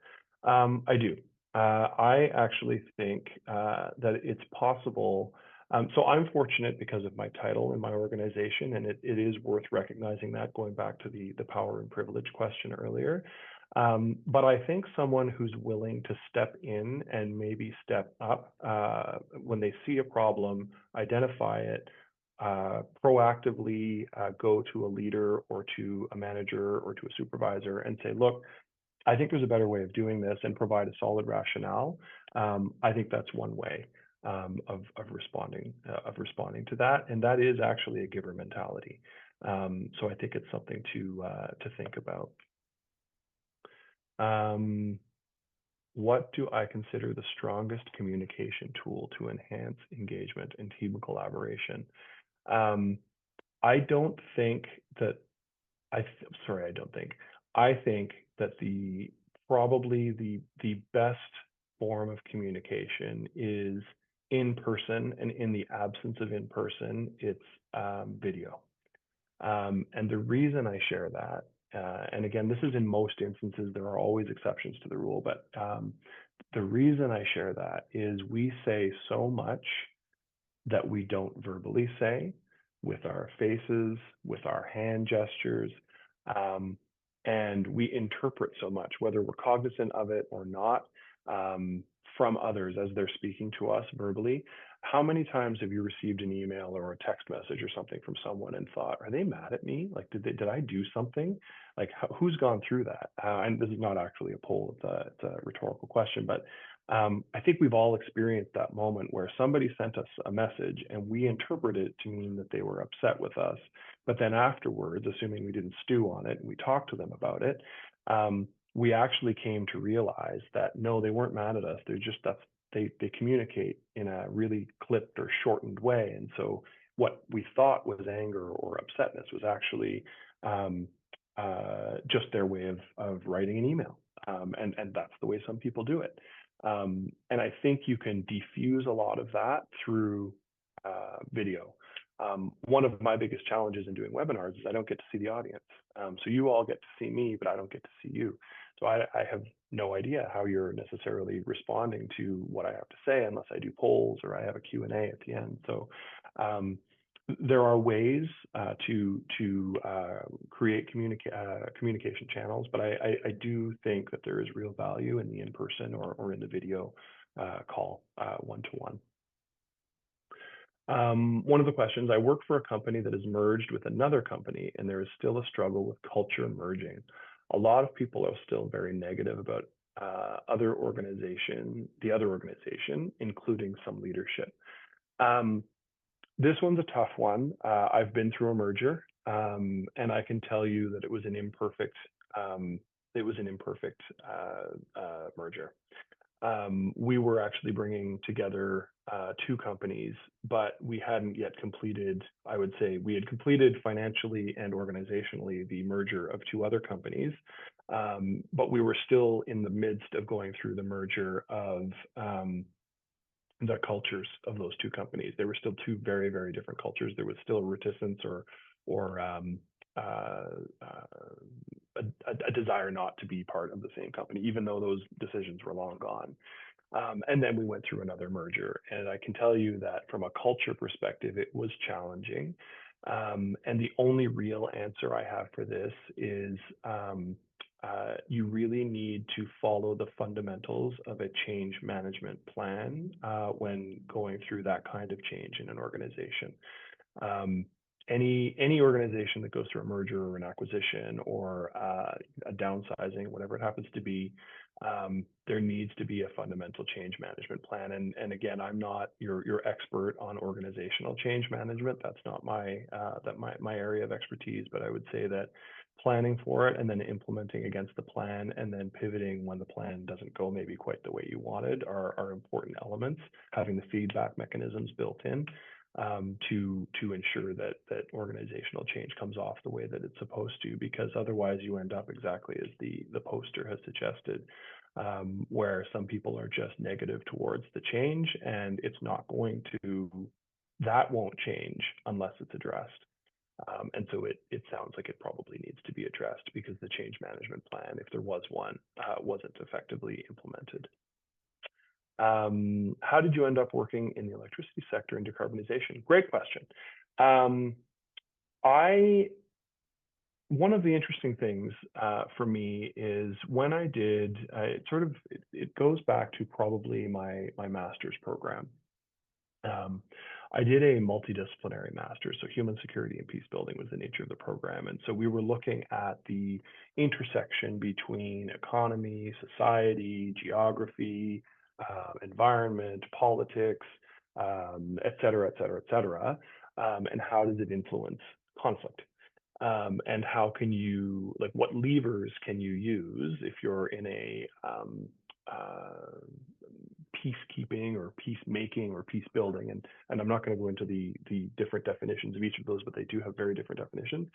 I do. I actually think that it's possible. So I'm fortunate because of my title in my organization, and it is worth recognizing that, going back to the power and privilege question earlier. But I think someone who's willing to step in and maybe step up when they see a problem, identify it, proactively go to a leader or to a manager or to a supervisor and say, look, I think there's a better way of doing this, and provide a solid rationale. I think that's one way of responding to that, and that is actually a giver mentality. So I think it's something to think about. What do I consider the strongest communication tool to enhance engagement and team collaboration? I don't think that I think that probably the best form of communication is in person, and in the absence of in person, it's video. And the reason I share that, and again, this is in most instances, there are always exceptions to the rule, but the reason I share that is we say so much that we don't verbally say, with our faces, with our hand gestures, and we interpret so much, whether we're cognizant of it or not, from others as they're speaking to us verbally. How many times have you received an email or a text message or something from someone and thought, are they mad at me? Like, did I do something? Like, who's gone through that? And this is not actually a poll, it's a rhetorical question, but I think we've all experienced that moment where somebody sent us a message and we interpreted it to mean that they were upset with us. But then afterwards, assuming we didn't stew on it and we talked to them about it, we actually came to realize that no, they weren't mad at us. They're just, they communicate in a really clipped or shortened way. And so what we thought was anger or upsetness was actually just their way of writing an email. And that's the way some people do it. And I think you can diffuse a lot of that through video. One of my biggest challenges in doing webinars is I don't get to see the audience. So you all get to see me, but I don't get to see you. So I have no idea how you're necessarily responding to what I have to say unless I do polls or I have a Q&A at the end. So there are ways to create communication channels, but I do think that there is real value in the in-person or in the video call one-to-one. One of the questions, I work for a company that is merged with another company, and there is still a struggle with culture merging. A lot of people are still very negative about the other organization, including some leadership. This one's a tough one. I've been through a merger, and I can tell you that it was an imperfect merger. We were actually bringing together two companies, but we hadn't yet completed, I would say we had completed financially and organizationally the merger of two other companies, but we were still in the midst of going through the merger of the cultures of those two companies. They were still two very, very different cultures. There was still a reticence or a desire not to be part of the same company, even though those decisions were long gone. And then we went through another merger. And I can tell you that from a culture perspective, it was challenging. And the only real answer I have for this is you really need to follow the fundamentals of a change management plan when going through that kind of change in an organization. Any organization that goes through a merger or an acquisition or a downsizing, whatever it happens to be, there needs to be a fundamental change management plan. And again, I'm not your expert on organizational change management. That's not my area of expertise, but I would say that planning for it and then implementing against the plan and then pivoting when the plan doesn't go maybe quite the way you wanted are important elements. Having the feedback mechanisms built in to ensure that organizational change comes off the way that it's supposed to, because otherwise you end up exactly as the poster has suggested, where some people are just negative towards the change, and that won't change unless it's addressed. And so it sounds like it probably needs to be addressed because the change management plan, if there was one, wasn't effectively implemented. How did you end up working in the electricity sector in decarbonization? Great question. one of the interesting things for me is when I did, it goes back to probably my master's program. I did a multidisciplinary master's, so human security and peace building was the nature of the program. And so we were looking at the intersection between economy, society, geography, environment, politics, et cetera, et cetera, et cetera. And how does it influence conflict? And how can you, like, what levers can you use if you're in a peacekeeping or peacemaking or peace building? And I'm not going to go into the different definitions of each of those, but they do have very different definitions.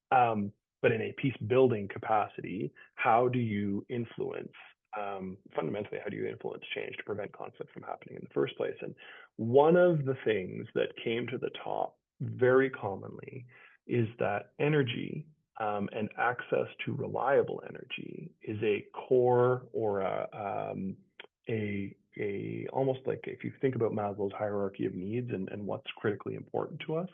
But in a peace building capacity, how do you influence, fundamentally, how do you influence change to prevent conflict from happening in the first place? And one of the things that came to the top very commonly is that energy and access to reliable energy is a core, or almost like, if you think about Maslow's hierarchy of needs and what's critically important to us,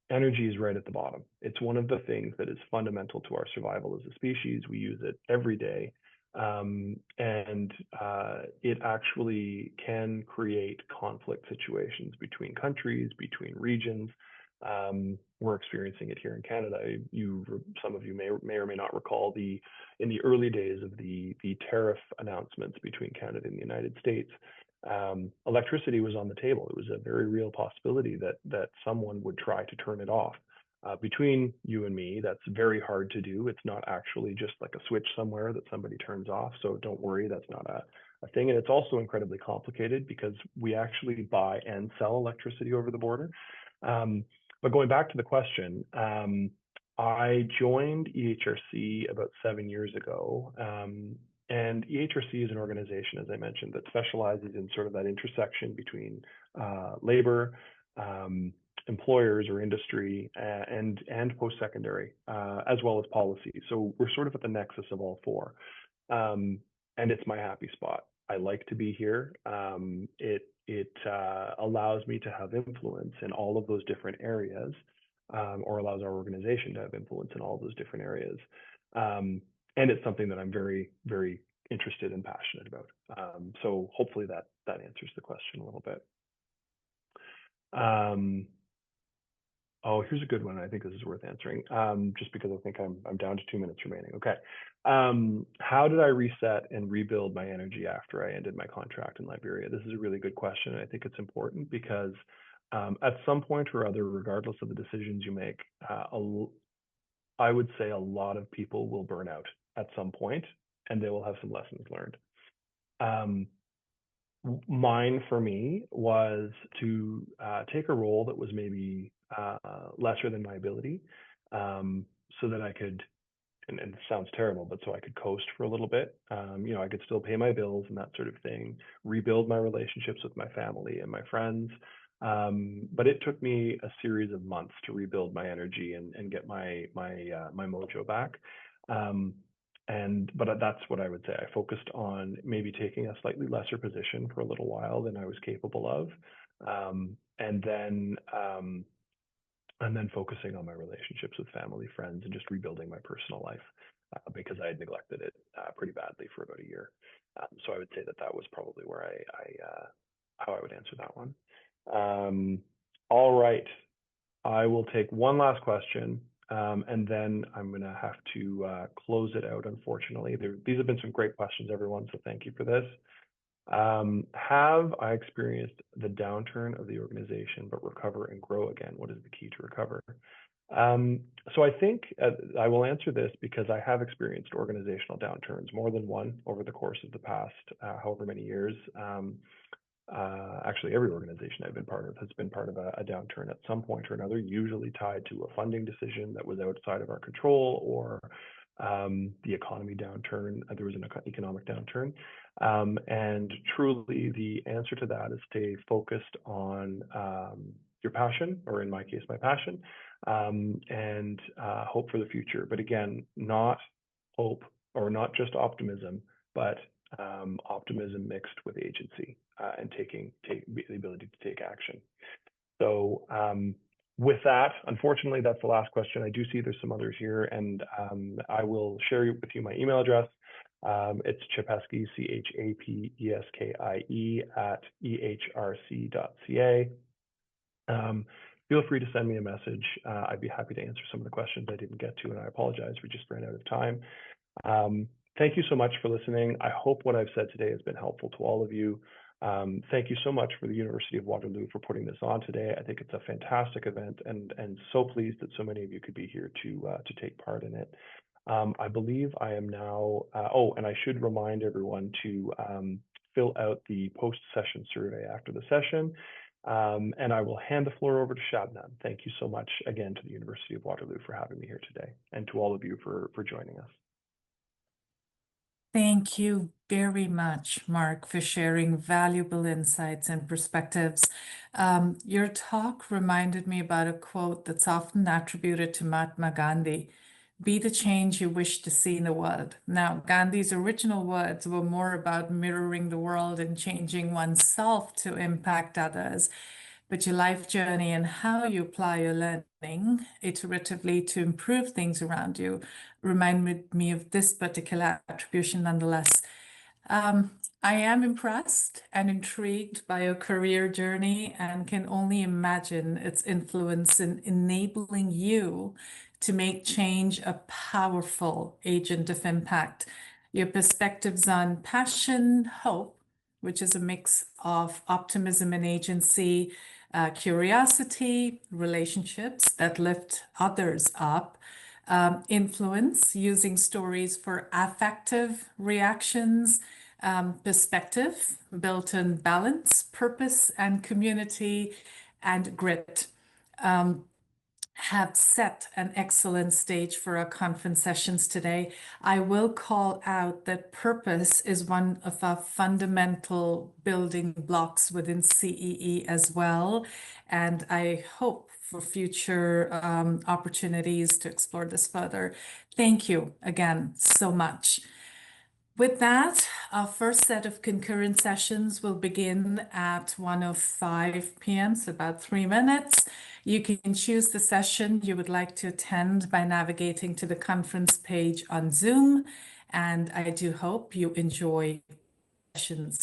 energy is right at the bottom. It's one of the things that is fundamental to our survival as a species. We use it every day. And it actually can create conflict situations between countries, between regions. We're experiencing it here in Canada. Some of you may or may not recall in the early days of the tariff announcements between Canada and the United States, electricity was on the table. It was a very real possibility that someone would try to turn it off. Between you and me, that's very hard to do. It's not actually just like a switch somewhere that somebody turns off. So don't worry, that's not a thing. And it's also incredibly complicated because we actually buy and sell electricity over the border. But going back to the question, I joined EHRC about 7 years ago. And EHRC is an organization, as I mentioned, that specializes in sort of that intersection between labor, employers or industry, and post-secondary, as well as policy. So we're sort of at the nexus of all four. And it's my happy spot. I like to be here. It allows me to have influence in all of those different areas, or allows our organization to have influence in all of those different areas. And it's something that I'm very, very interested and passionate about. So hopefully that answers the question a little bit. Oh, here's a good one. I think this is worth answering, just because I think I'm down to 2 minutes remaining. Okay. How did I reset and rebuild my energy after I ended my contract in Liberia? This is a really good question. And I think it's important because at some point or other, regardless of the decisions you make, I would say a lot of people will burn out at some point, and they will have some lessons learned. Mine, for me, was to take a role that was maybe lesser than my ability, so that I could, and it sounds terrible, but so I could coast for a little bit. I could still pay my bills and that sort of thing, rebuild my relationships with my family and my friends. But it took me a series of months to rebuild my energy and get my mojo back. But that's what I would say. I focused on maybe taking a slightly lesser position for a little while than I was capable of, and then focusing on my relationships with family, friends, and just rebuilding my personal life, because I had neglected it pretty badly for about a year. So I would say that was probably where how I would answer that one. All right, I will take one last question. And then I'm going to have to close it out, unfortunately. These have been some great questions, everyone, so thank you for this. Have I experienced the downturn of the organization but recover and grow again? What is the key to recover? So I think I will answer this because I have experienced organizational downturns, more than one, over the course of the past however many years. Actually, every organization I've been part of has been part of a downturn at some point or another, usually tied to a funding decision that was outside of our control, or the economy downturn. There was an economic downturn. And truly, the answer to that is stay focused on your passion, or in my case, my passion, and hope for the future. But again, not hope, or not just optimism, but optimism mixed with agency, and the ability to take action. So With that, unfortunately, that's the last question. I do see there's some others here, and I will share with you my email address. It's Chapesky, CHAPESKIE @ehrc.ca. Feel free to send me a message. I'd be happy to answer some of the questions I didn't get to, and I apologize, we just ran out of time. Thank you so much for listening. I hope what I've said today has been helpful to all of you. Thank you so much for the University of Waterloo for putting this on today. I think it's a fantastic event, and so pleased that so many of you could be here to take part in it. I believe I am now, and I should remind everyone to fill out the post-session survey after the session. And I will hand the floor over to Shabnam. Thank you so much again to the University of Waterloo for having me here today, and to all of you for joining us. Thank you very much, Mark, for sharing valuable insights and perspectives. Your talk reminded me about a quote that's often attributed to Mahatma Gandhi: "Be the change you wish to see in the world." Now, Gandhi's original words were more about mirroring the world and changing oneself to impact others. But your life journey and how you apply your learning iteratively to improve things around you reminded me of this particular attribution nonetheless. I am impressed and intrigued by your career journey and can only imagine its influence in enabling you to make change a powerful agent of impact. Your perspectives on passion, hope, which is a mix of optimism and agency, curiosity, relationships that lift others up, influence, using stories for affective reactions, perspective built on balance, purpose, and community, and grit, have set an excellent stage for our conference sessions today. I will call out that purpose is one of our fundamental building blocks within CEE as well. And I hope for future opportunities to explore this further. Thank you again so much. With that, our first set of concurrent sessions will begin at 1:05 p.m., so about 3 minutes. You can choose the session you would like to attend by navigating to the conference page on Zoom, and I do hope you enjoy the sessions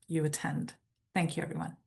you attend. Thank you, everyone.